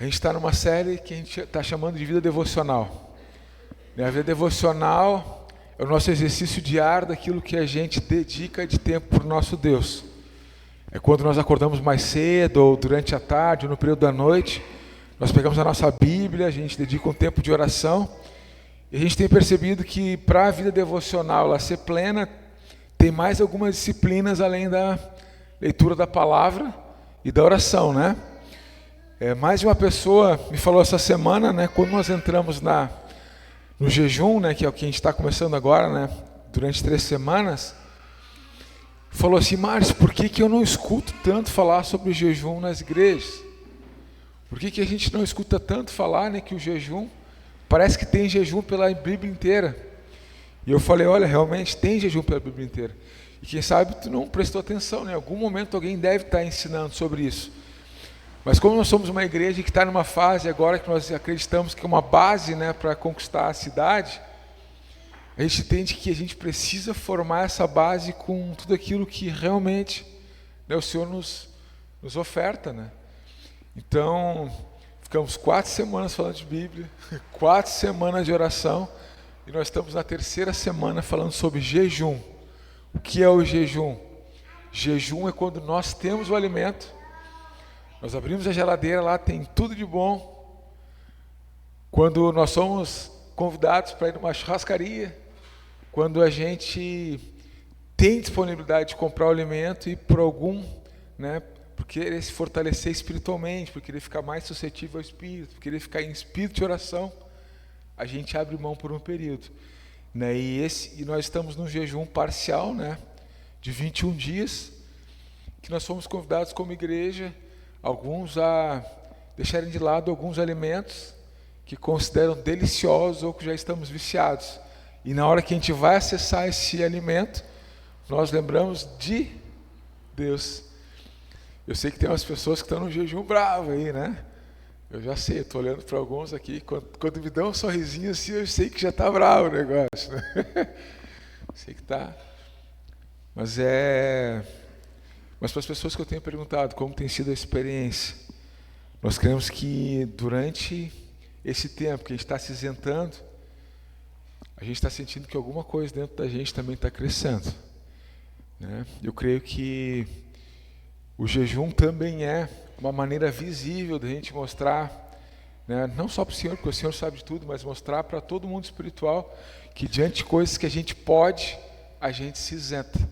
A gente está numa série que a gente está chamando de vida devocional. A vida devocional é o nosso exercício diário daquilo que a gente dedica de tempo para o nosso Deus. É quando nós acordamos mais cedo, ou durante a tarde, ou no período da noite, nós pegamos a nossa Bíblia, a gente dedica um tempo de oração, e a gente tem percebido que para a vida devocional ela ser plena, tem mais algumas disciplinas além da leitura da palavra e da oração, né? Mais de uma pessoa me falou essa semana, né, quando nós entramos no jejum, né, que é o que a gente está começando agora, né, durante 3 semanas, falou assim: Márcio, por que eu não escuto tanto falar sobre jejum nas igrejas? Por que a gente não escuta tanto falar, né, que o jejum, parece que tem jejum pela Bíblia inteira? E eu falei: olha, realmente tem jejum pela Bíblia inteira. E quem sabe tu não prestou atenção, né? Em algum momento alguém deve estar ensinando sobre isso. Mas como nós somos uma igreja que está numa fase agora que nós acreditamos que é uma base, né, para conquistar a cidade, a gente entende que a gente precisa formar essa base com tudo aquilo que realmente, né, o Senhor nos oferta, né? Então, ficamos 4 semanas falando de Bíblia, 4 semanas de oração, e nós estamos na 3ª semana falando sobre jejum. O que é o jejum? Jejum é quando nós temos o alimento, nós abrimos a geladeira, lá tem tudo de bom. Quando nós somos convidados para ir numa churrascaria, quando a gente tem disponibilidade de comprar o alimento e por algum, né, por querer se fortalecer espiritualmente, por querer ficar mais suscetível ao Espírito, por querer ficar em espírito de oração, a gente abre mão por um período, né? E nós estamos num jejum parcial, né, de 21 dias, que nós fomos convidados como igreja, alguns a deixarem de lado alguns alimentos que consideram deliciosos ou que já estamos viciados. E na hora que a gente vai acessar esse alimento, nós lembramos de Deus. Eu sei que tem umas pessoas que estão no jejum bravo aí, né? Eu já sei, estou olhando para alguns aqui, quando me dão um sorrisinho assim, eu sei que já está bravo o negócio, né? Sei que está. Mas para as pessoas que eu tenho perguntado como tem sido a experiência, nós queremos que durante esse tempo que a gente está se isentando, a gente está sentindo que alguma coisa dentro da gente também está crescendo, né? Eu creio que o jejum também é uma maneira visível da gente mostrar, né, não só para o Senhor, porque o Senhor sabe de tudo, mas mostrar para todo mundo espiritual que diante de coisas que a gente pode, a gente se isenta.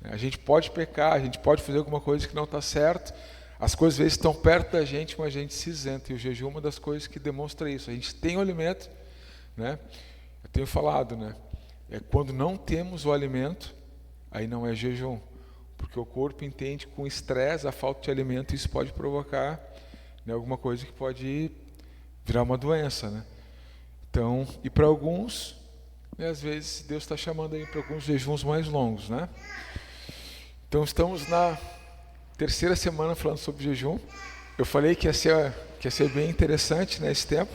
A gente pode pecar, a gente pode fazer alguma coisa que não está certo, as coisas às vezes estão perto da gente, mas a gente se isenta, e o jejum é uma das coisas que demonstra isso. A gente tem o alimento, né? Eu tenho falado, né? Quando não temos o alimento, aí não é jejum, porque o corpo entende que com estresse, a falta de alimento, isso pode provocar, né, alguma coisa que pode virar uma doença, né? Então, e para alguns, né, às vezes Deus está chamando aí para alguns jejuns mais longos, né? Então estamos na 3ª semana falando sobre jejum. Eu falei que ia ser bem interessante, né, esse tempo.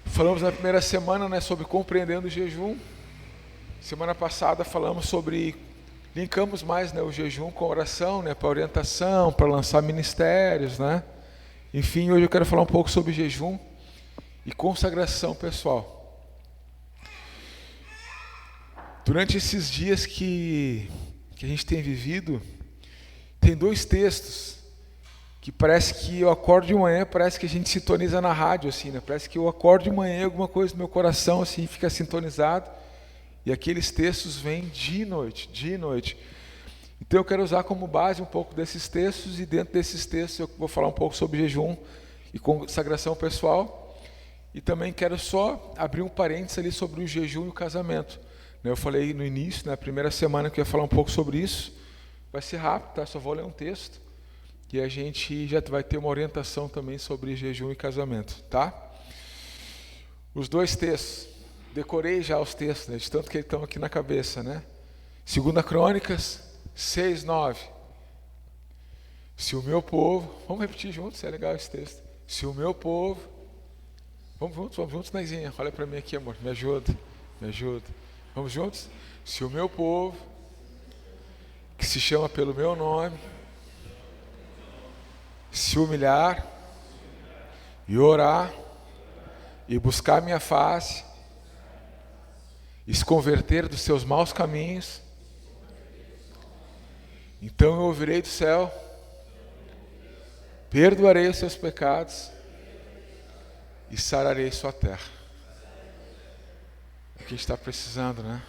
Falamos na 1ª semana, né, sobre compreendendo o jejum. Semana passada falamos linkamos mais, né, o jejum com a oração, né, para orientação, para lançar ministérios, né? Enfim, hoje eu quero falar um pouco sobre jejum e consagração pessoal. Durante esses dias que a gente tem vivido, tem 2 textos que parece que eu acordo de manhã, parece que a gente sintoniza na rádio, assim, né? Parece que eu acordo de manhã, alguma coisa no meu coração assim fica sintonizado, e aqueles textos vêm de noite. Então eu quero usar como base um pouco desses textos, e dentro desses textos eu vou falar um pouco sobre jejum e consagração pessoal, e também quero só abrir um parênteses ali sobre o jejum e o casamento. Eu falei no início, na 1ª semana, que eu ia falar um pouco sobre isso. Vai ser rápido, tá? Só vou ler um texto. E a gente já vai ter uma orientação também sobre jejum e casamento, tá? Os 2 textos. Decorei já os textos, né, de tanto que eles estão aqui na cabeça, né? 2 Crônicas 6:9. Se o meu povo... Vamos repetir juntos, é legal esse texto. Se o meu povo... Vamos juntos, Naizinha. Olha para mim aqui, amor. Me ajuda. Vamos juntos? Se o meu povo, que se chama pelo meu nome, se humilhar, e orar, e buscar minha face, e se converter dos seus maus caminhos, então eu ouvirei do céu, perdoarei os seus pecados e sararei sua terra. É o que a gente está precisando, né?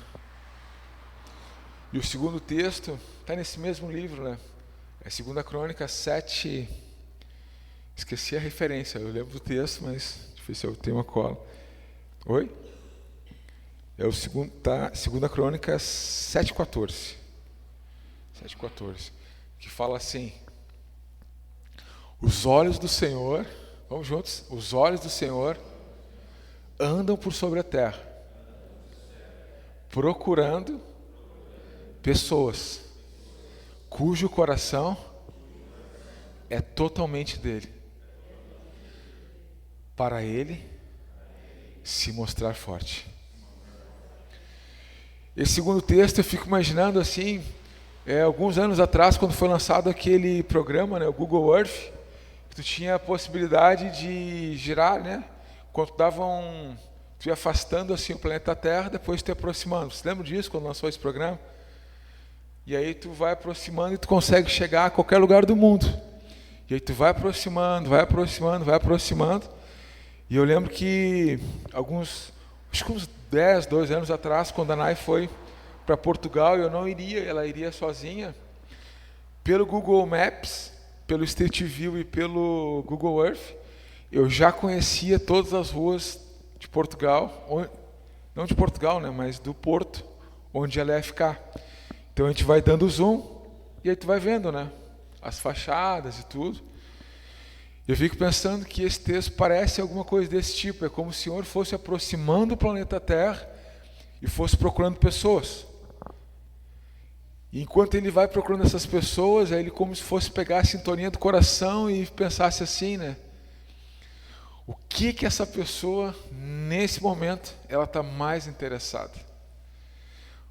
E o segundo texto está nesse mesmo livro, né? É 2 Crônicas 7. Esqueci a referência, eu lembro do texto, mas difícil, eu tenho uma cola. Oi? É o segundo, tá? 2 Crônicas 7,14. 7,14. Que fala assim: os olhos do Senhor, vamos juntos? Os olhos do Senhor andam por sobre a terra, procurando pessoas cujo coração é totalmente dele, para ele se mostrar forte. Esse segundo texto eu fico imaginando assim, alguns anos atrás, quando foi lançado aquele programa, né, o Google Earth, tu tinha a possibilidade de girar, né, quando tu ia afastando assim o planeta Terra, depois tu ia aproximando. Você lembra disso quando lançou esse programa? E aí tu vai aproximando e tu consegue chegar a qualquer lugar do mundo. E aí tu vai aproximando, vai aproximando, vai aproximando. E eu lembro que acho que uns 10, 12 anos atrás, quando a Nai foi para Portugal, eu não iria, ela iria sozinha. Pelo Google Maps, pelo Street View e pelo Google Earth, eu já conhecia todas as ruas de Portugal, não de Portugal, né, mas do Porto, onde ela ia ficar. Então a gente vai dando zoom e aí tu vai vendo, né, as fachadas e tudo. Eu fico pensando que esse texto parece alguma coisa desse tipo. É como se o Senhor fosse aproximando o planeta Terra e fosse procurando pessoas. E enquanto ele vai procurando essas pessoas, aí ele como se fosse pegar a sintonia do coração e pensasse assim, né? O que essa pessoa, nesse momento, ela está mais interessada?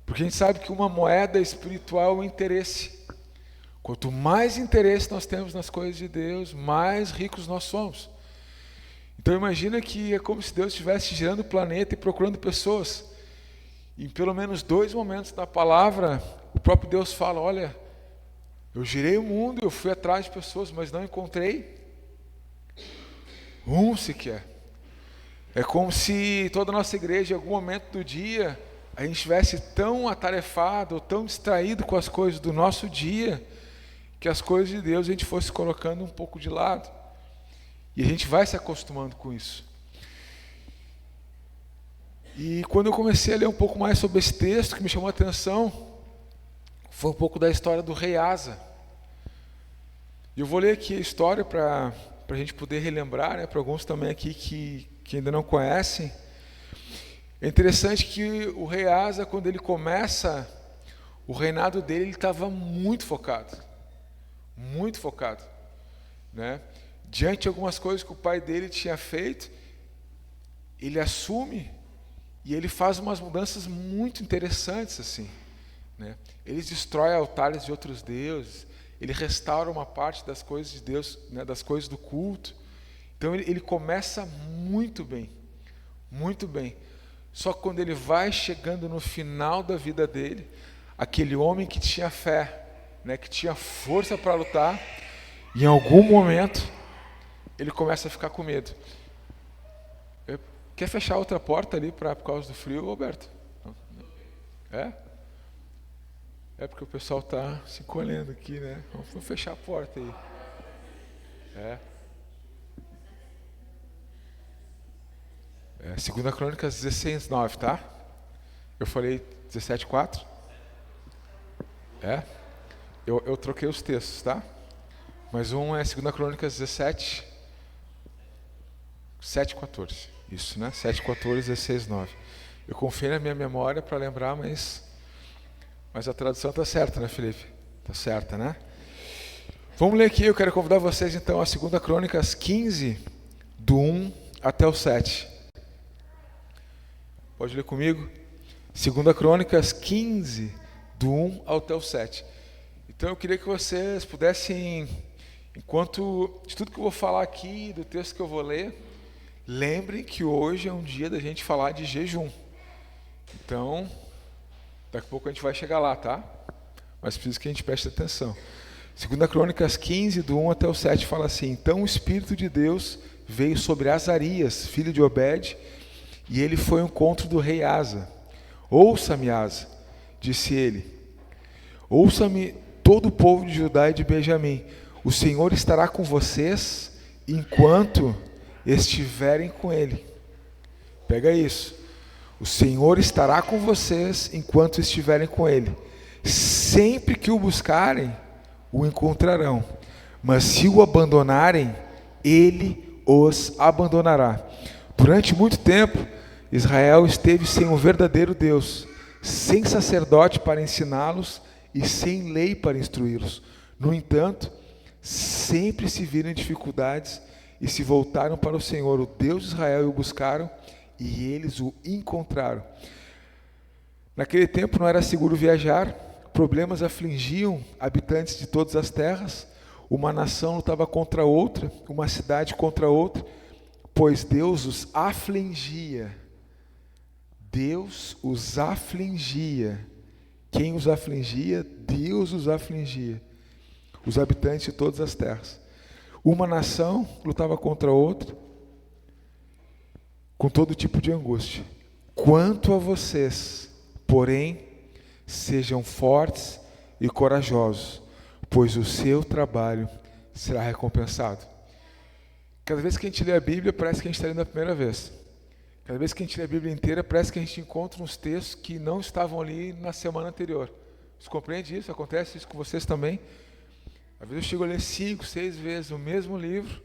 Porque a gente sabe que uma moeda espiritual é o interesse. Quanto mais interesse nós temos nas coisas de Deus, mais ricos nós somos. Então imagina que é como se Deus estivesse girando o planeta e procurando pessoas. Em pelo menos 2 momentos da palavra, o próprio Deus fala: olha, eu girei o mundo, eu fui atrás de pessoas, mas não encontrei um sequer. É como se toda a nossa igreja, em algum momento do dia, a gente estivesse tão atarefado, ou tão distraído com as coisas do nosso dia, que as coisas de Deus a gente fosse colocando um pouco de lado. E a gente vai se acostumando com isso. E quando eu comecei a ler um pouco mais sobre esse texto, que me chamou a atenção, foi um pouco da história do rei Asa. E eu vou ler aqui a história para a gente poder relembrar, né, para alguns também aqui que ainda não conhecem. É interessante que o rei Asa, quando ele começa o reinado dele, ele estava muito focado, né? Diante de algumas coisas que o pai dele tinha feito, ele assume e ele faz umas mudanças muito interessantes assim, né? Ele destrói altares de outros deuses, ele restaura uma parte das coisas de Deus, né, das coisas do culto. Então ele começa muito bem. Só que quando ele vai chegando no final da vida dele, aquele homem que tinha fé, né, que tinha força para lutar, em algum momento ele começa a ficar com medo. Quer fechar outra porta ali por causa do frio, Roberto? É? É porque o pessoal está se encolhendo aqui, né? Vamos fechar a porta aí. É 2 Crônicas 16:9, tá? Eu falei 17:4? Eu troquei os textos, tá? Mas um é 2 Crônicas 7:14. Isso, né? 7:14, 16:9. Eu confiei na minha memória para lembrar, mas a tradução está certa, né, Felipe? Está certa, né? Vamos ler aqui, eu quero convidar vocês então a 2 Crônicas 15, do 1 até o 7. Pode ler comigo? 2 Crônicas 15, do 1 até o 7. Então eu queria que vocês pudessem Enquanto de tudo que eu vou falar aqui, do texto que eu vou ler, lembrem que hoje é um dia da gente falar de jejum. Então, daqui a pouco a gente vai chegar lá, tá? Mas preciso que a gente preste atenção. 2 Crônicas 15, do 1 até o 7, fala assim: Então o Espírito de Deus veio sobre Azarias, filho de Obed, e ele foi ao encontro do rei Asa. Ouça-me, Asa, disse ele. Ouça-me todo o povo de Judá e de Benjamim. O Senhor estará com vocês enquanto estiverem com ele. Pega isso. O Senhor estará com vocês enquanto estiverem com ele. Sempre que o buscarem, o encontrarão. Mas se o abandonarem, ele os abandonará. Durante muito tempo, Israel esteve sem um verdadeiro Deus, sem sacerdote para ensiná-los e sem lei para instruí-los. No entanto, sempre se viram em dificuldades e se voltaram para o Senhor, o Deus de Israel, e o buscaram, e eles o encontraram. Naquele tempo não era seguro viajar, problemas afligiam habitantes de todas as terras, uma nação lutava contra outra, uma cidade contra outra, pois Deus os afligia. Deus os afligia. Quem os afligia? Deus os afligia. Os habitantes de todas as terras. Uma nação lutava contra outra, com todo tipo de angústia. Quanto a vocês, porém, sejam fortes e corajosos, pois o seu trabalho será recompensado. Cada vez que a gente lê a Bíblia, parece que a gente está lendo a primeira vez. Cada vez que a gente lê a Bíblia inteira, parece que a gente encontra uns textos que não estavam ali na semana anterior. Você compreende isso? Acontece isso com vocês também? Às vezes eu chego a ler 5, 6 vezes o mesmo livro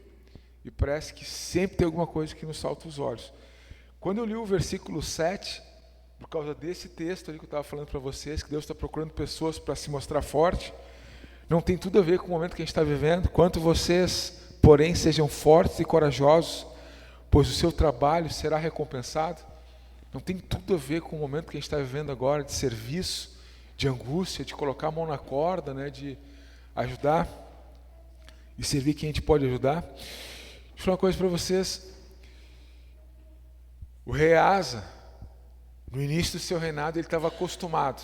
e parece que sempre tem alguma coisa que nos salta os olhos. Quando eu li o versículo 7, por causa desse texto ali que eu estava falando para vocês, que Deus está procurando pessoas para se mostrar forte, não tem tudo a ver com o momento que a gente está vivendo. Quanto vocês, porém, sejam fortes e corajosos, pois o seu trabalho será recompensado. Não tem tudo a ver com o momento que a gente está vivendo agora, de serviço, de angústia, de colocar a mão na corda, né, de ajudar e servir quem a gente pode ajudar. Deixa eu falar uma coisa para vocês. O rei Asa, no início do seu reinado, ele estava acostumado.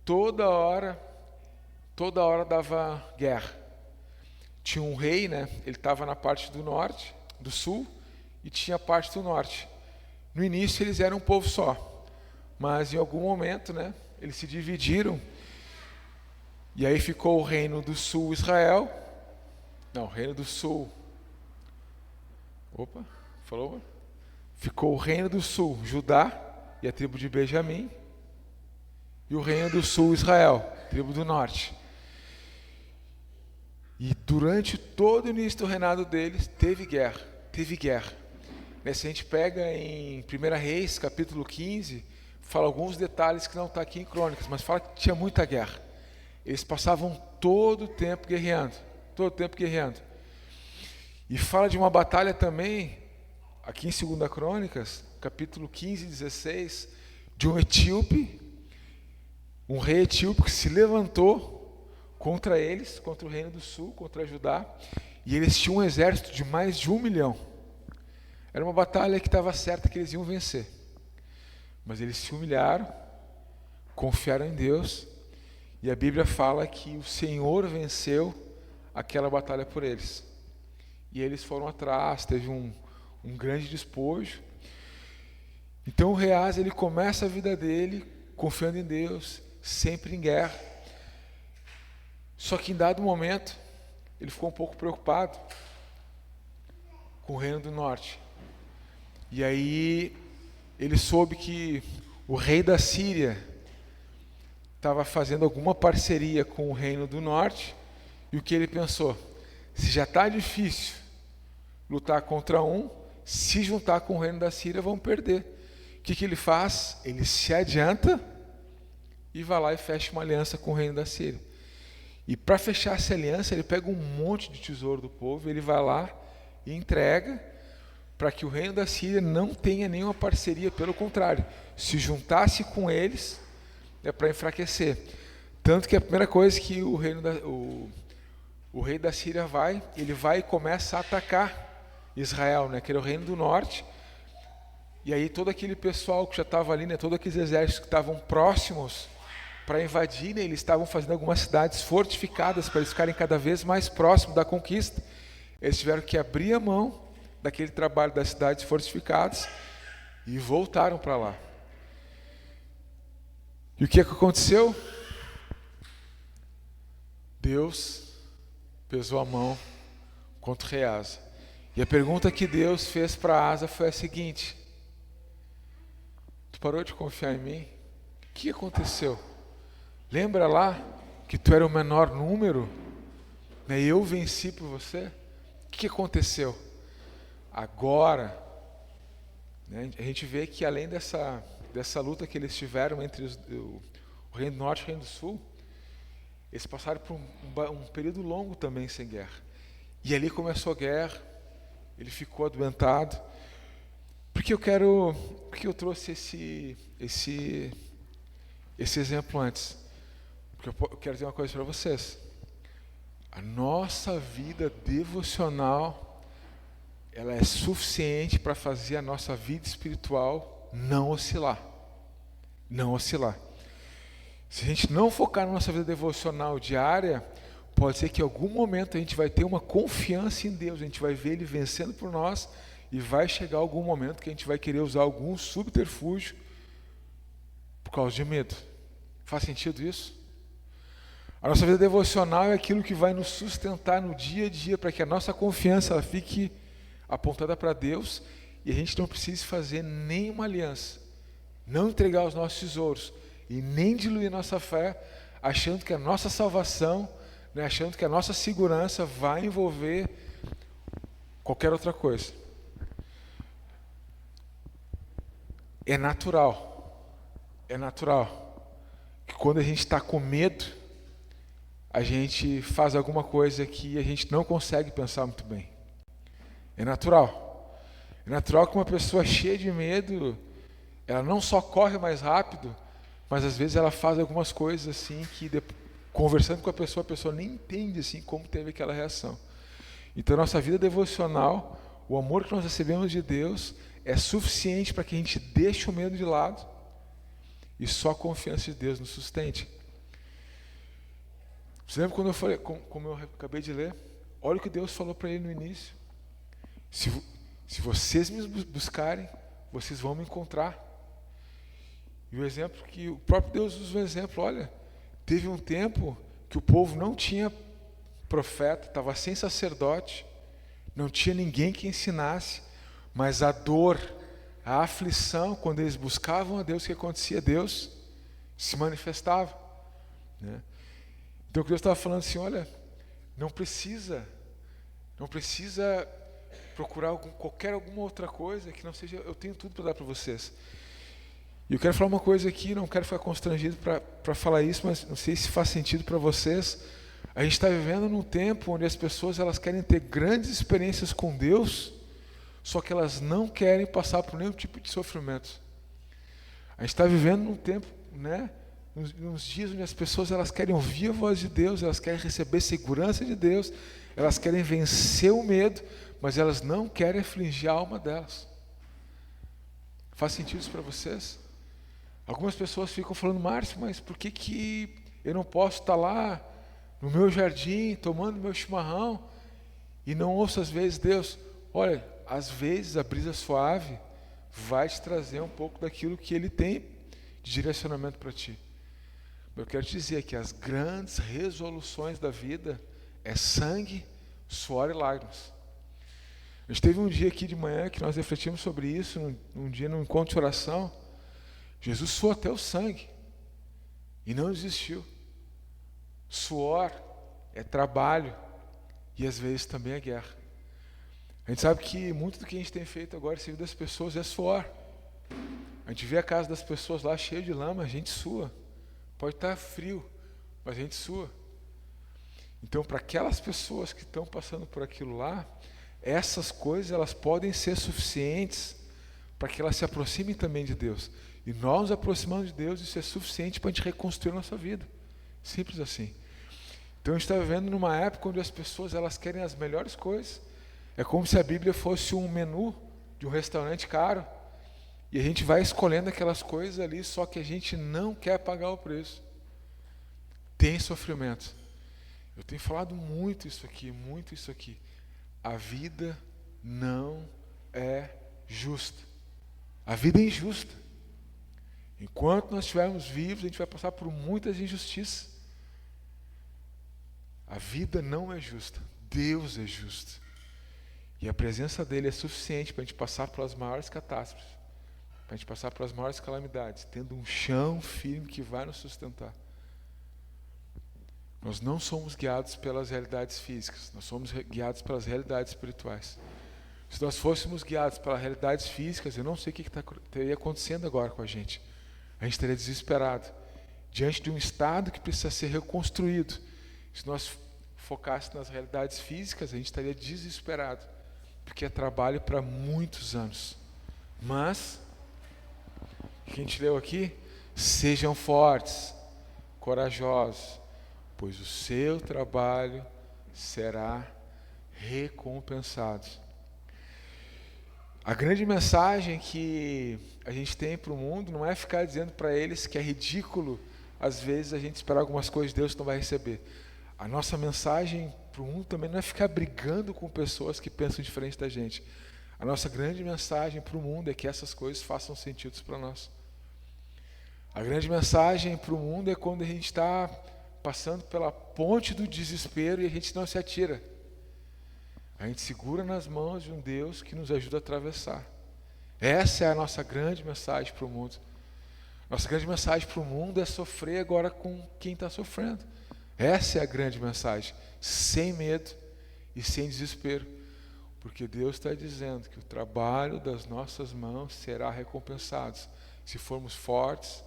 Toda hora dava guerra. Tinha um rei, né? Ele estava na parte do norte, do sul, e tinha a parte do norte. No início eles eram um povo só, mas em algum momento, né, eles se dividiram. E aí ficou o reino do sul, Israel. Não, o reino do sul. Opa, falou? Ficou o reino do sul, Judá e a tribo de Benjamim. E o reino do sul, Israel, tribo do norte. E durante todo o início do reinado deles, teve guerra. Se a gente pega em 1 Reis, capítulo 15, fala alguns detalhes que não está aqui em Crônicas, mas fala que tinha muita guerra. Eles passavam todo o tempo guerreando. E fala de uma batalha também, aqui em 2 Crônicas, capítulo 15 e 16, de um etíope, um rei etíope que se levantou contra eles, contra o reino do sul, contra Judá, e eles tinham um exército de mais de 1 milhão. Era uma batalha que estava certa que eles iam vencer. Mas eles se humilharam, confiaram em Deus, e a Bíblia fala que o Senhor venceu aquela batalha por eles. E eles foram atrás, teve um grande despojo. Então o rei Asa, ele começa a vida dele confiando em Deus, sempre em guerra. Só que em dado momento, ele ficou um pouco preocupado com o reino do norte. E aí ele soube que o rei da Síria estava fazendo alguma parceria com o reino do norte, e o que ele pensou? Se já está difícil lutar contra um, se juntar com o reino da Síria, vão perder. O que ele faz? Ele se adianta e vai lá e fecha uma aliança com o reino da Síria. E para fechar essa aliança, ele pega um monte de tesouro do povo, ele vai lá e entrega para que o reino da Síria não tenha nenhuma parceria, pelo contrário, se juntasse com eles, é para enfraquecer. Tanto que a primeira coisa que o o rei da Síria ele vai e começa a atacar Israel, né, que era o reino do norte. E aí todo aquele pessoal que já estava ali, né, todos aqueles exércitos que estavam próximos para invadir, né, eles estavam fazendo algumas cidades fortificadas para eles ficarem cada vez mais próximos da conquista. Eles tiveram que abrir a mão daquele trabalho das cidades fortificadas e voltaram para lá. E o que aconteceu? Deus pesou a mão contra o rei Asa. E a pergunta que Deus fez para Asa foi a seguinte: tu parou de confiar em mim? O que aconteceu? Lembra lá que tu era o menor número, né? Eu venci por você? O que aconteceu? Agora, né, a gente vê que além dessa luta que eles tiveram entre o Reino do Norte e o Reino do Sul, eles passaram por um período longo também sem guerra. E ali começou a guerra, ele ficou adoentado. Por que eu trouxe esse exemplo antes? Porque eu quero dizer uma coisa para vocês. A nossa vida devocional, ela é suficiente para fazer a nossa vida espiritual não oscilar. Não oscilar. Se a gente não focar na nossa vida devocional diária, pode ser que em algum momento a gente vai ter uma confiança em Deus, a gente vai ver Ele vencendo por nós, e vai chegar algum momento que a gente vai querer usar algum subterfúgio por causa de medo. Faz sentido isso? A nossa vida devocional é aquilo que vai nos sustentar no dia a dia, para que a nossa confiança ela fique apontada para Deus e a gente não precise fazer nenhuma aliança, não entregar os nossos tesouros e nem diluir nossa fé, achando que a nossa salvação, né, achando que a nossa segurança vai envolver qualquer outra coisa. É natural que quando a gente está com medo, a gente faz alguma coisa que a gente não consegue pensar muito bem. É natural que uma pessoa cheia de medo, ela não só corre mais rápido, mas às vezes ela faz algumas coisas assim que, conversando com a pessoa nem entende assim como teve aquela reação. Então, nossa vida devocional, o amor que nós recebemos de Deus é suficiente para que a gente deixe o medo de lado e só a confiança de Deus nos sustente. Você lembra quando eu falei, como eu acabei de ler? Olha o que Deus falou para ele no início. Se vocês me buscarem, vocês vão me encontrar. E o exemplo que o próprio Deus usa um exemplo, olha, teve um tempo que o povo não tinha profeta, estava sem sacerdote, não tinha ninguém que ensinasse, mas a dor, a aflição, quando eles buscavam a Deus, o que acontecia? Deus se manifestava, né? Então Deus estava falando assim, olha, não precisa procurar alguma outra coisa que não seja, eu tenho tudo para dar para vocês. E eu quero falar uma coisa aqui, não quero ficar constrangido para falar isso, mas não sei se faz sentido para vocês. A gente está vivendo num tempo onde as pessoas elas querem ter grandes experiências com Deus, só que elas não querem passar por nenhum tipo de sofrimento. A gente está vivendo num tempo, né, nos dias onde as pessoas elas querem ouvir a voz de Deus, elas querem receber segurança de Deus, elas querem vencer o medo, mas elas não querem afligir a alma delas. Faz sentido isso para vocês? Algumas pessoas ficam falando, Márcio, mas por que eu não posso estar lá no meu jardim, tomando meu chimarrão, e não ouço às vezes Deus? Olha, às vezes a brisa suave vai te trazer um pouco daquilo que Ele tem de direcionamento para ti. Eu quero te dizer que as grandes resoluções da vida é sangue, suor e lágrimas. A gente teve um dia aqui de manhã que nós refletimos sobre isso, num dia num encontro de oração. Jesus suou até o sangue e não desistiu. Suor é trabalho e às vezes também é guerra. A gente sabe que muito do que a gente tem feito agora, servir das pessoas, é suor. A gente vê a casa das pessoas lá cheia de lama, a gente sua. Pode estar frio, mas a gente sua. Então, para aquelas pessoas que estão passando por aquilo lá, essas coisas elas podem ser suficientes para que elas se aproximem também de Deus. E nós nos aproximando de Deus, isso é suficiente para a gente reconstruir a nossa vida. Simples assim. Então a gente está vivendo numa época onde as pessoas elas querem as melhores coisas. É como se a Bíblia fosse um menu de um restaurante caro. E a gente vai escolhendo aquelas coisas ali, só que a gente não quer pagar o preço. Tem sofrimento. Eu tenho falado muito isso aqui, muito isso aqui. A vida não é justa. A vida é injusta. Enquanto nós estivermos vivos, a gente vai passar por muitas injustiças. A vida não é justa. Deus é justo. E a presença dele é suficiente para a gente passar pelas maiores catástrofes, para a gente passar pelas maiores calamidades, tendo um chão firme que vai nos sustentar. Nós não somos guiados pelas realidades físicas, nós somos guiados pelas realidades espirituais. Se nós fôssemos guiados pelas realidades físicas, eu não sei o que estaria acontecendo agora com a gente. A gente estaria desesperado, diante de um estado que precisa ser reconstruído. Se nós focássemos nas realidades físicas, a gente estaria desesperado, porque é trabalho para muitos anos. Mas, o que a gente leu aqui? Sejam fortes, corajosos, pois o seu trabalho será recompensado. A grande mensagem que a gente tem para o mundo não é ficar dizendo para eles que é ridículo, às vezes, a gente esperar algumas coisas de Deus que não vai receber. A nossa mensagem para o mundo também não é ficar brigando com pessoas que pensam diferente da gente. A nossa grande mensagem para o mundo é que essas coisas façam sentido para nós. A grande mensagem para o mundo é quando a gente está passando pela ponte do desespero e a gente não se atira. A gente segura nas mãos de um Deus que nos ajuda a atravessar. Essa é a nossa grande mensagem para o mundo. Nossa grande mensagem para o mundo é sofrer agora com quem está sofrendo. Essa é a grande mensagem, sem medo e sem desespero, porque Deus está dizendo que o trabalho das nossas mãos será recompensado, se formos fortes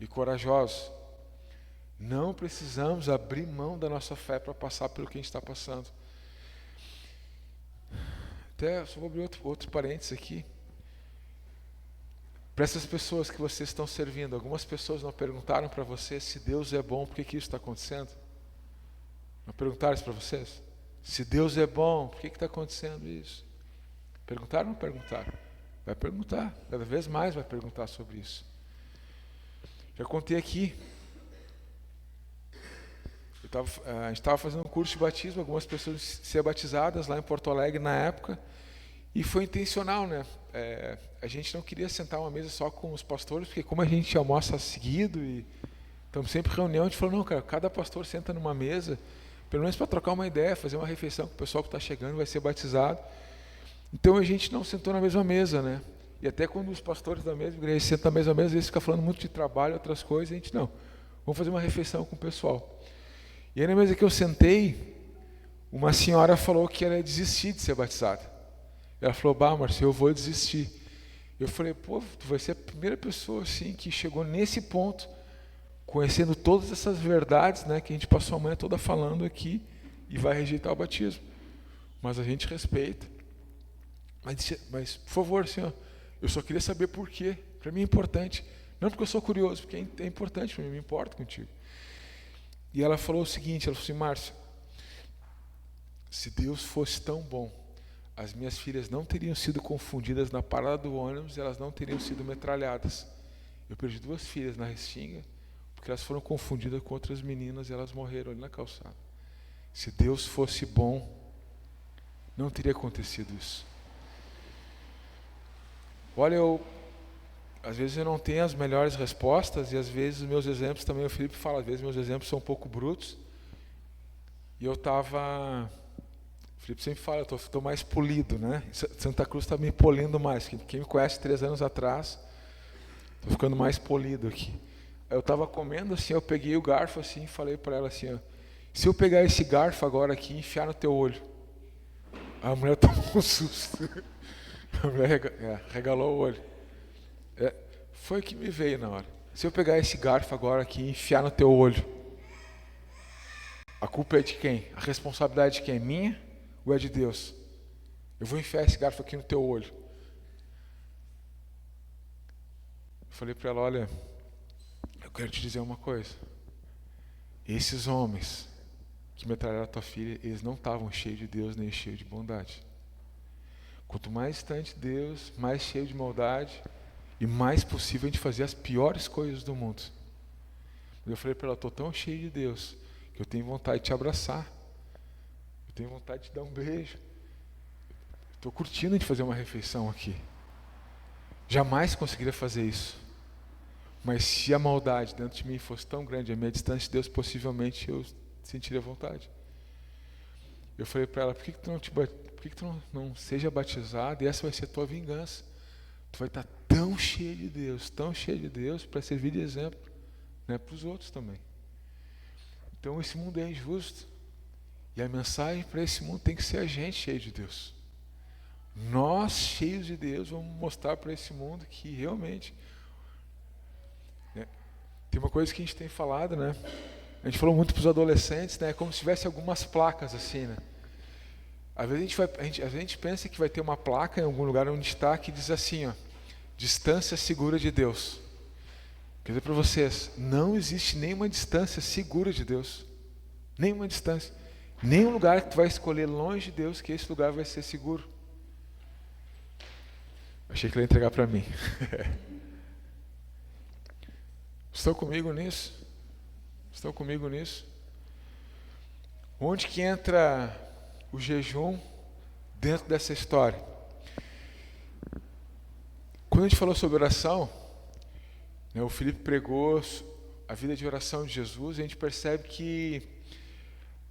e corajosos. Não precisamos abrir mão da nossa fé para passar pelo que a gente está passando. Até só vou abrir outro parênteses aqui. Para essas pessoas que vocês estão servindo, algumas pessoas não perguntaram para você se Deus é bom, por que isso está acontecendo? Não perguntaram isso para vocês? Se Deus é bom, por que está acontecendo isso? Perguntaram ou não perguntaram? Vai perguntar, cada vez mais vai perguntar sobre isso. Já contei aqui. A gente estava fazendo um curso de batismo, algumas pessoas ser batizadas lá em Porto Alegre na época, e foi intencional, né? A gente não queria sentar uma mesa só com os pastores, porque como a gente almoça seguido e estamos sempre em reunião, a gente falou, não, cara, cada pastor senta numa mesa, pelo menos para trocar uma ideia, fazer uma refeição com o pessoal que está chegando, vai ser batizado. Então a gente não sentou na mesma mesa, né? E até quando os pastores da mesma igreja sentam na mesma mesa, eles ficam falando muito de trabalho, outras coisas, a gente não. Vamos fazer uma refeição com o pessoal. E aí na mesa que eu sentei, uma senhora falou que ela ia desistir de ser batizada. Ela falou, Márcio, eu vou desistir. Eu falei, pô, tu vai ser a primeira pessoa assim que chegou nesse ponto, conhecendo todas essas verdades, né, que a gente passou a manhã toda falando aqui, e vai rejeitar o batismo. Mas a gente respeita. Mas por favor, senhor, eu só queria saber por quê. Para mim é importante. Não porque eu sou curioso, porque é importante para mim, me importo contigo. E ela falou o seguinte, ela falou assim, Márcio, se Deus fosse tão bom, as minhas filhas não teriam sido confundidas na parada do ônibus, elas não teriam sido metralhadas. Eu perdi 2 filhas na Restinga, porque elas foram confundidas com outras meninas e elas morreram ali na calçada. Se Deus fosse bom, não teria acontecido isso. Olha, às vezes eu não tenho as melhores respostas e às vezes os meus exemplos também, o Felipe fala, às vezes meus exemplos são um pouco brutos. E eu estava... O Felipe sempre fala, eu estou mais polido, né? Santa Cruz está me polindo mais. Quem me conhece 3 anos atrás, estou ficando mais polido aqui. Eu estava comendo assim, eu peguei o garfo assim e falei para ela assim, ó, se eu pegar esse garfo agora aqui e enfiar no teu olho. A mulher tomou um susto. A mulher regalou o olho. Foi o que me veio na hora. Se eu pegar esse garfo agora aqui e enfiar no teu olho, a culpa é de quem? A responsabilidade de quem? Minha ou é de Deus? Eu vou enfiar esse garfo aqui no teu olho. Eu falei para ela, olha, eu quero te dizer uma coisa. Esses homens que metralharam a tua filha, eles não estavam cheios de Deus nem cheios de bondade. Quanto mais distante de Deus, mais cheio de maldade e mais possível a gente fazer as piores coisas do mundo. Eu falei para ela, estou tão cheio de Deus que eu tenho vontade de te abraçar. Eu tenho vontade de te dar um beijo. Estou curtindo de fazer uma refeição aqui. Jamais conseguiria fazer isso. Mas se a maldade dentro de mim fosse tão grande, a minha distância de Deus, possivelmente eu sentiria vontade. Eu falei para ela, por que tu não seja batizado e essa vai ser a tua vingança? Tu vai estar tão cheio de Deus, para servir de exemplo, né, para os outros também. Então esse mundo é injusto. E a mensagem para esse mundo tem que ser a gente cheio de Deus. Nós, cheios de Deus, vamos mostrar para esse mundo que realmente... Né, tem uma coisa que a gente tem falado, né? A gente falou muito para os adolescentes, né? Como se tivesse algumas placas assim, né? Às vezes a gente pensa que vai ter uma placa em algum lugar onde está que diz assim, ó, distância segura de Deus. Quer dizer para vocês, não existe nenhuma distância segura de Deus. Nenhuma distância. Nenhum lugar que tu vai escolher longe de Deus que esse lugar vai ser seguro. Achei que ele ia entregar para mim. Estão comigo nisso? Estão comigo nisso? Onde que entra o jejum dentro dessa história? Quando a gente falou sobre oração, né, o Felipe pregou a vida de oração de Jesus, e a gente percebe que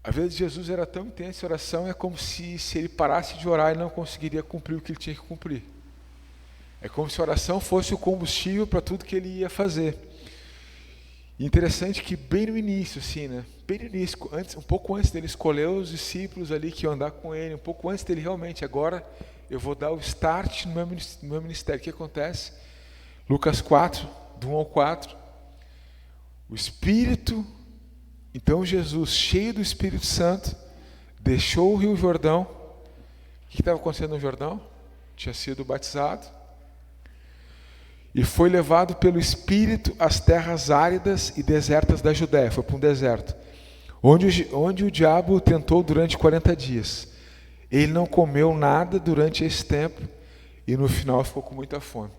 a vida de Jesus era tão intensa, a oração é como se ele parasse de orar e não conseguiria cumprir o que ele tinha que cumprir. É como se a oração fosse o combustível para tudo que ele ia fazer. E interessante que bem no início, assim, né? Bem no início, um pouco antes dele escolher os discípulos ali que iam andar com ele, um pouco antes dele realmente, agora eu vou dar o start no meu ministério. O que acontece? Lucas 4, do 1 ao 4. O Espírito, então Jesus, cheio do Espírito Santo, deixou o Rio Jordão. O que estava acontecendo no Jordão? Tinha sido batizado. E foi levado pelo Espírito às terras áridas e desertas da Judéia. Foi para um deserto, onde o diabo o tentou durante 40 dias. Ele não comeu nada durante esse tempo e no final ficou com muita fome.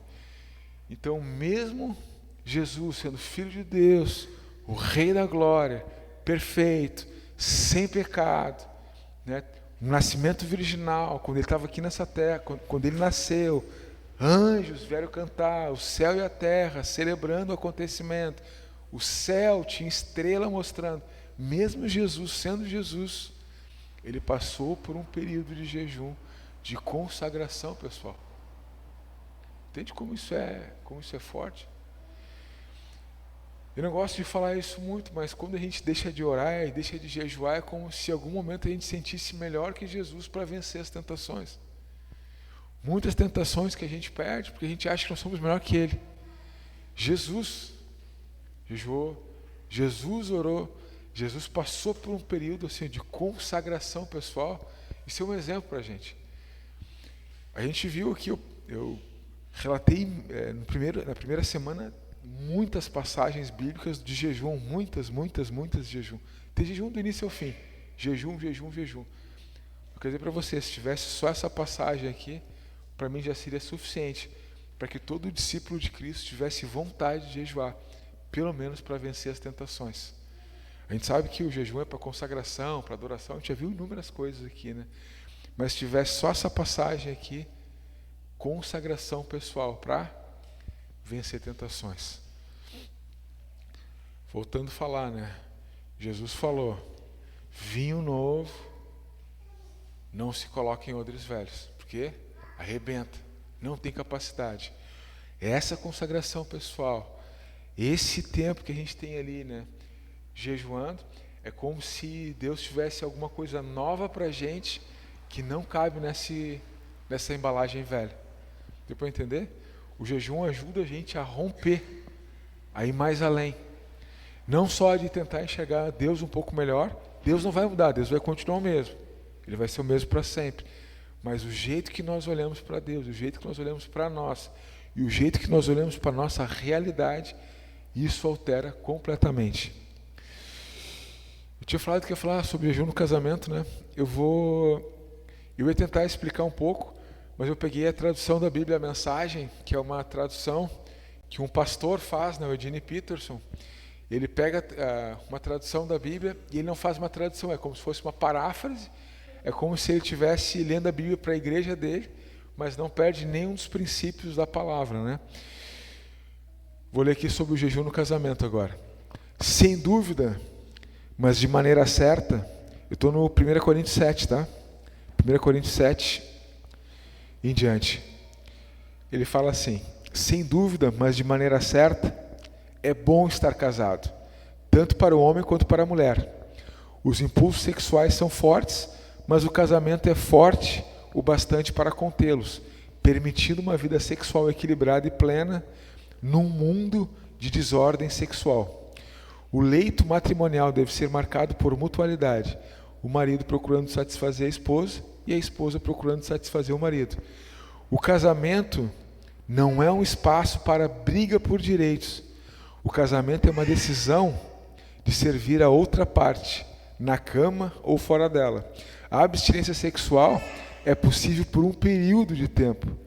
Então, mesmo Jesus sendo Filho de Deus, o Rei da Glória, perfeito, sem pecado, né? Um nascimento virginal, quando ele estava aqui nessa terra, quando ele nasceu, anjos vieram cantar, o céu e a terra celebrando o acontecimento, o céu tinha estrela mostrando, mesmo Jesus sendo Jesus, ele passou por um período de jejum, de consagração, pessoal. Entende como isso é forte? Eu não gosto de falar isso muito, mas quando a gente deixa de orar e deixa de jejuar, é como se em algum momento a gente sentisse melhor que Jesus para vencer as tentações. Muitas tentações que a gente perde porque a gente acha que nós somos melhor que Ele. Jesus jejuou, Jesus orou, Jesus passou por um período assim, de consagração pessoal. Isso é um exemplo para a gente. A gente viu aqui, eu relatei na primeira semana muitas passagens bíblicas de jejum, muitas de jejum. Tem jejum do início ao fim, jejum. Eu quero dizer para você, se tivesse só essa passagem aqui, para mim já seria suficiente para que todo discípulo de Cristo tivesse vontade de jejuar, pelo menos para vencer as tentações. A gente sabe que o jejum é para consagração, para adoração, a gente já viu inúmeras coisas aqui, né? Mas se tivesse só essa passagem aqui, consagração pessoal para vencer tentações. Voltando a falar, né? Jesus falou, vinho novo não se coloca em odres velhos, porque arrebenta, não tem capacidade. Essa consagração pessoal, esse tempo que a gente tem ali, né, jejuando, é como se Deus tivesse alguma coisa nova para a gente que não cabe nessa embalagem velha. Deu para entender? O jejum ajuda a gente a romper, a ir mais além. Não só de tentar enxergar Deus um pouco melhor, Deus não vai mudar, Deus vai continuar o mesmo. Ele vai ser o mesmo para sempre. Mas o jeito que nós olhamos para Deus, o jeito que nós olhamos para nós, e o jeito que nós olhamos para a nossa realidade, isso altera completamente. Eu tinha falado que ia falar sobre jejum no casamento, né? Eu ia tentar explicar um pouco, mas eu peguei a tradução da Bíblia, a Mensagem, que é uma tradução que um pastor faz, né, o Eugene Peterson. Ele pega uma tradução da Bíblia e ele não faz uma tradução, é como se fosse uma paráfrase, é como se ele estivesse lendo a Bíblia para a igreja dele, mas não perde nenhum dos princípios da palavra, né? Vou ler aqui sobre o jejum no casamento agora. Sem dúvida, mas de maneira certa, eu estou no 1 Coríntios 7, tá? 1 Coríntios 7 em diante. Ele fala assim: sem dúvida, mas de maneira certa, é bom estar casado, tanto para o homem quanto para a mulher. Os impulsos sexuais são fortes, mas o casamento é forte o bastante para contê-los, permitindo uma vida sexual equilibrada e plena num mundo de desordem sexual. O leito matrimonial deve ser marcado por mutualidade, o marido procurando satisfazer a esposa e a esposa procurando satisfazer o marido. O casamento não é um espaço para briga por direitos. O casamento é uma decisão de servir a outra parte, na cama ou fora dela. A abstinência sexual é possível por um período de tempo,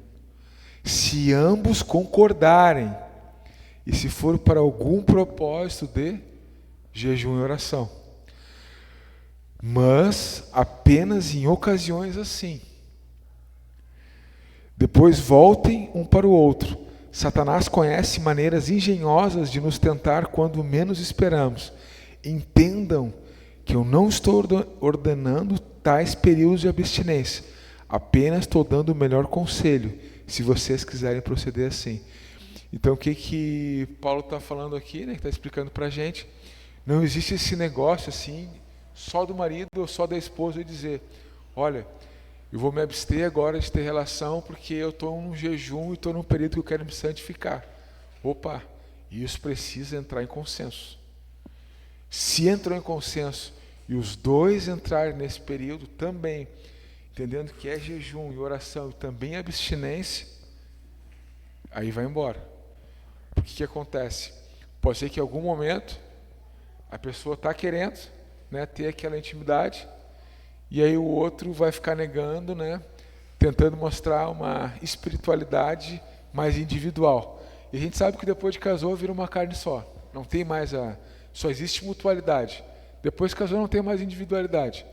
se ambos concordarem e se for para algum propósito de jejum e oração. Mas apenas em ocasiões assim. Depois voltem um para o outro. Satanás conhece maneiras engenhosas de nos tentar quando menos esperamos. Entendam que eu não estou ordenando tais períodos de abstinência. Apenas estou dando o melhor conselho, se vocês quiserem proceder assim. Então o que Paulo está falando aqui, né, que está explicando para a gente, não existe esse negócio assim, só do marido ou só da esposa e dizer, olha, eu vou me abster agora de ter relação porque eu estou num jejum e estou num período que eu quero me santificar. Opa, isso precisa entrar em consenso. Se entrou em consenso e os dois entrarem nesse período também, entendendo que é jejum e oração e também abstinência, aí vai embora. Porque o que acontece? Pode ser que em algum momento a pessoa está querendo, né, ter aquela intimidade, e aí o outro vai ficar negando, né, tentando mostrar uma espiritualidade mais individual. E a gente sabe que depois de casou vira uma carne só. Não tem mais só existe mutualidade. Depois que casou não tem mais individualidade.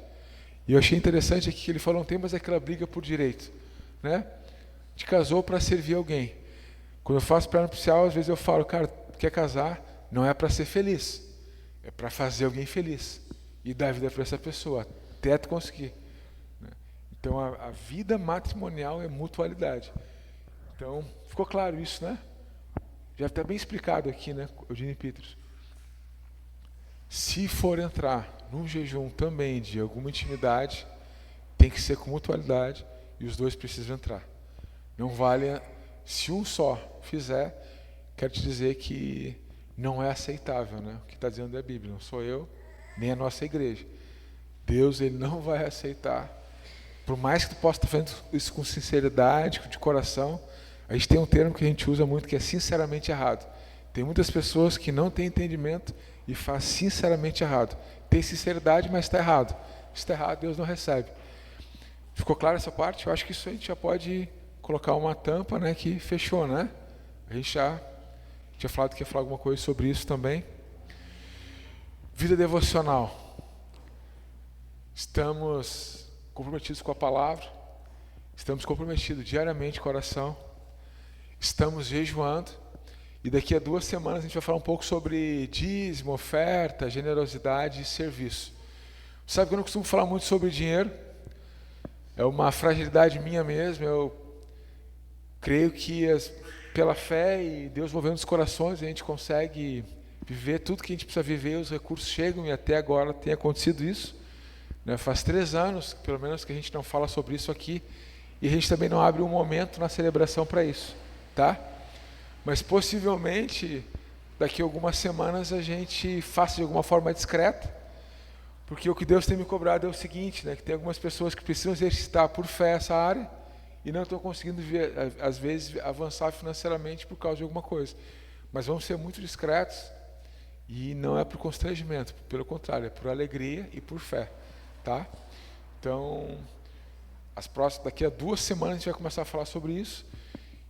E eu achei interessante aqui que ele falou, não tem mais aquela briga por direito, né? Te casou para servir alguém. Quando eu faço pré-nupcial, às vezes eu falo, cara, quer casar? Não é para ser feliz, é para fazer alguém feliz e dar vida para essa pessoa, até tu conseguir. Então a vida matrimonial é mutualidade. Então ficou claro isso, né? Já está bem explicado aqui, né, Eugene Peterson. Se for entrar num jejum também de alguma intimidade, tem que ser com mutualidade e os dois precisam entrar. Não vale, se um só fizer, quero te dizer que não é aceitável, né? O que está dizendo é a Bíblia, não sou eu, nem a nossa igreja. Deus, ele não vai aceitar. Por mais que tu possa estar fazendo isso com sinceridade, de coração, a gente tem um termo que a gente usa muito que é sinceramente errado. Tem muitas pessoas que não têm entendimento e faz sinceramente errado. Tem sinceridade, mas está errado. Se está errado, Deus não recebe. Ficou claro essa parte? Eu acho que isso a gente já pode colocar uma tampa, né, que fechou, né? A gente já tinha falado que ia falar alguma coisa sobre isso também. Vida devocional. Estamos comprometidos com a palavra. Estamos comprometidos diariamente com a oração. Estamos jejuando. E daqui a 2 semanas a gente vai falar um pouco sobre dízimo, oferta, generosidade e serviço. Sabe que eu não costumo falar muito sobre dinheiro. É uma fragilidade minha mesmo. Eu creio que pela fé e Deus movendo os corações, a gente consegue viver tudo que a gente precisa viver, os recursos chegam e até agora tem acontecido isso. Né? Faz 3 anos, pelo menos, que a gente não fala sobre isso aqui e a gente também não abre um momento na celebração para isso, tá? Mas possivelmente daqui a algumas semanas a gente faça de alguma forma discreta, porque o que Deus tem me cobrado é o seguinte, né, que tem algumas pessoas que precisam exercitar por fé essa área e não estão conseguindo, às vezes, avançar financeiramente por causa de alguma coisa. Mas vamos ser muito discretos E não é por constrangimento, pelo contrário, é por alegria e por fé, tá? Então, daqui a 2 semanas a gente vai começar a falar sobre isso.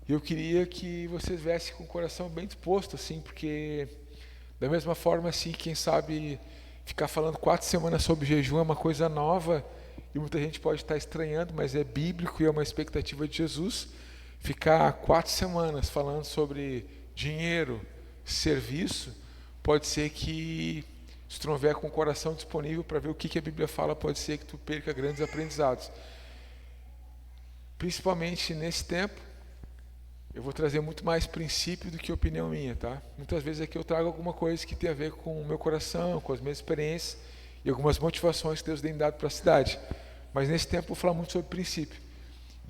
E eu queria que vocês viessem com o coração bem disposto, assim, porque da mesma forma, assim, quem sabe ficar falando 4 semanas sobre jejum é uma coisa nova e muita gente pode estar estranhando, mas é bíblico e é uma expectativa de Jesus. Ficar 4 semanas falando sobre dinheiro, serviço, pode ser que, se tu não vier com o coração disponível para ver o que a Bíblia fala, pode ser que tu perca grandes aprendizados. Principalmente nesse tempo, eu vou trazer muito mais princípio do que opinião minha, tá? Muitas vezes aqui eu trago alguma coisa que tem a ver com o meu coração, com as minhas experiências e algumas motivações que Deus tem dado para a cidade. Mas nesse tempo eu vou falar muito sobre princípio.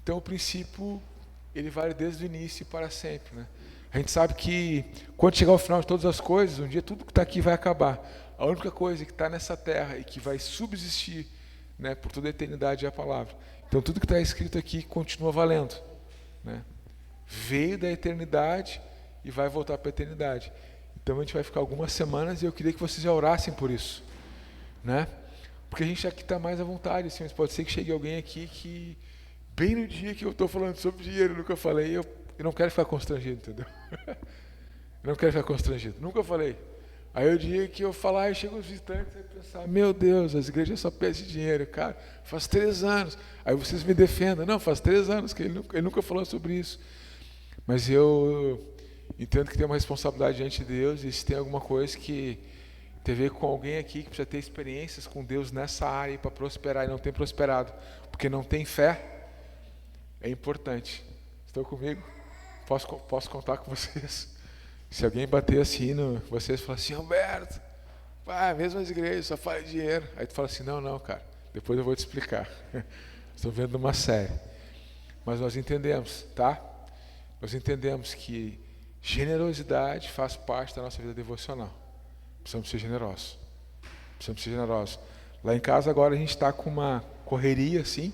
Então o princípio, ele vale desde o início e para sempre, né? A gente sabe que quando chegar ao final de todas as coisas, um dia tudo que está aqui vai acabar. A única coisa que está nessa terra e que vai subsistir, né, por toda a eternidade é a palavra. Então tudo que está escrito aqui continua valendo, né? Veio da eternidade e vai voltar para a eternidade. Então a gente vai ficar algumas semanas e eu queria que vocês já orassem por isso, né? Porque a gente aqui está mais à vontade, assim, mas pode ser que chegue alguém aqui que bem no dia que eu estou falando sobre dinheiro, eu nunca falei, eu não quero ficar constrangido, entendeu? Eu não quero ficar constrangido, nunca falei. Aí o dia que eu falar, eu chego os visitantes e pensar, meu Deus, as igrejas só pedem dinheiro, cara, faz 3 anos. Aí vocês me defendam, não, faz 3 anos que ele nunca falou sobre isso. Mas eu entendo que tem uma responsabilidade diante de Deus, e se tem alguma coisa que tem a ver com alguém aqui que precisa ter experiências com Deus nessa área para prosperar e não tem prosperado, porque não tem fé, é importante. Estão comigo? Posso contar com vocês? Se alguém bater assim no vocês e falar assim, Humberto, mesmas igrejas, só fala dinheiro. Aí tu fala assim, não, cara, depois eu vou te explicar. Estou vendo uma série. Mas nós entendemos, tá? Nós entendemos que generosidade faz parte da nossa vida devocional. Precisamos ser generosos. Precisamos ser generosos. Lá em casa agora a gente está com uma correria assim,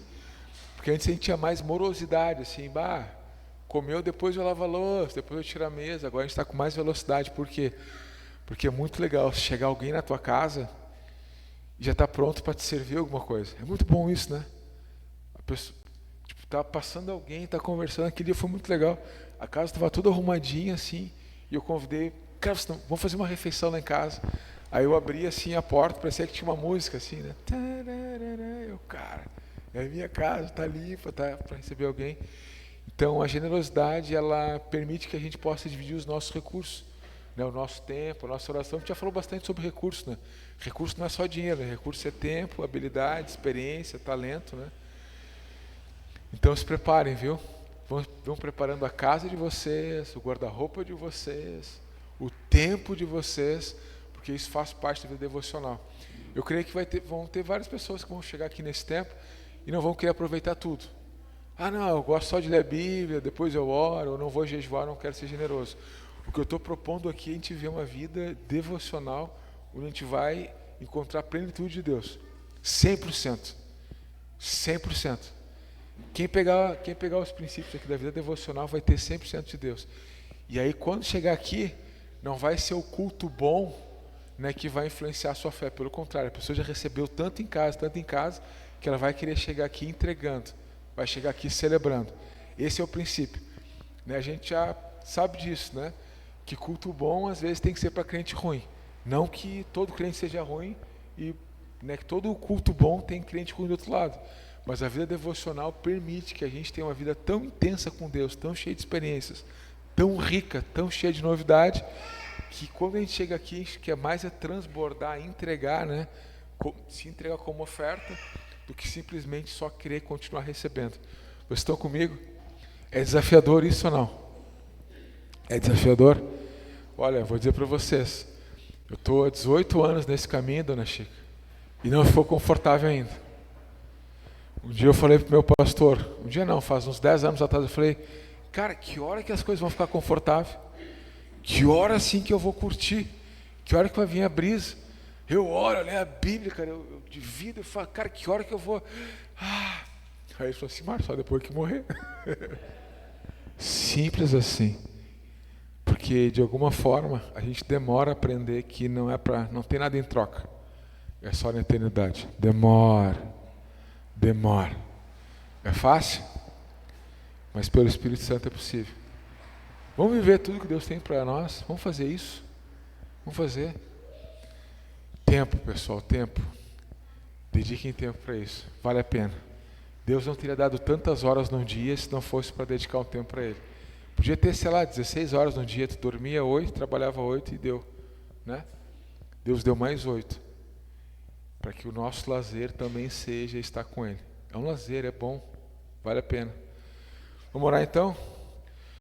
porque antes a gente tinha mais morosidade, assim, comeu, depois eu lavo a louça, depois eu tiro a mesa. Agora a gente está com mais velocidade, por quê? Porque é muito legal chegar alguém na tua casa e já está pronto para te servir alguma coisa. É muito bom isso, né? A pessoa, tá passando alguém, tá conversando, aquele dia foi muito legal. A casa estava toda arrumadinha assim, e eu convidei, cara, vamos fazer uma refeição lá em casa. Aí eu abri assim a porta, parecia que tinha uma música assim, né? Eu, cara, é a minha casa, tá limpa, tá para receber alguém. Então a generosidade, ela permite que a gente possa dividir os nossos recursos, né? O nosso tempo, a nossa oração. A gente já falou bastante sobre recursos, né? Recurso não é só dinheiro, né? Recurso é tempo, habilidade, experiência, talento, né? Então se preparem, viu? Vão preparando a casa de vocês, o guarda-roupa de vocês, o tempo de vocês, porque isso faz parte da vida devocional. Eu creio que vão ter várias pessoas que vão chegar aqui nesse tempo e não vão querer aproveitar tudo. Não, eu gosto só de ler a Bíblia, depois eu oro, eu não vou jejuar, não quero ser generoso. O que eu estou propondo aqui é a gente ver uma vida devocional, onde a gente vai encontrar a plenitude de Deus. 100%. 100%. Quem pegar os princípios aqui da vida devocional vai ter 100% de Deus. E aí quando chegar aqui, não vai ser o culto bom, né, que vai influenciar a sua fé. Pelo contrário, a pessoa já recebeu tanto em casa, que ela vai querer chegar aqui entregando. Vai chegar aqui celebrando. Esse é o princípio, né? A gente já sabe disso, né? Que culto bom às vezes tem que ser para crente ruim. Não que todo crente seja ruim e, né, que todo culto bom tem crente ruim do outro lado. Mas a vida devocional permite que a gente tenha uma vida tão intensa com Deus, tão cheia de experiências, tão rica, tão cheia de novidade, que quando a gente chega aqui, a gente quer mais transbordar, entregar, né? Se entregar como oferta, do que simplesmente só querer continuar recebendo. Vocês estão comigo? É desafiador isso ou não? É desafiador? Olha, vou dizer para vocês, eu estou há 18 anos nesse caminho, dona Chica, e não ficou confortável ainda. Um dia eu falei para o meu pastor, um dia não, faz uns 10 anos atrás, eu falei, cara, que hora que as coisas vão ficar confortáveis? Que hora assim que eu vou curtir? Que hora que vai vir a brisa? Eu oro, eu leio a Bíblia, cara, eu divido, eu falo, cara, que hora que eu vou... Aí ele falou assim, mas só depois que morrer. Simples assim. Porque Porque de alguma forma a gente demora a aprender que não tem nada em troca. É só na eternidade. Demora. É fácil? Mas pelo Espírito Santo é possível. Vamos viver tudo que Deus tem para nós. Vamos fazer isso. Vamos fazer. Tempo, pessoal, tempo. Dediquem tempo para isso. Vale a pena. Deus não teria dado tantas horas num dia se não fosse para dedicar um tempo para Ele. Podia ter, 16 horas no dia. Tu dormia 8, trabalhava 8 e deu. Né? Deus deu mais 8. Para que o nosso lazer também seja estar com Ele. É um lazer, é bom. Vale a pena. Vamos orar então?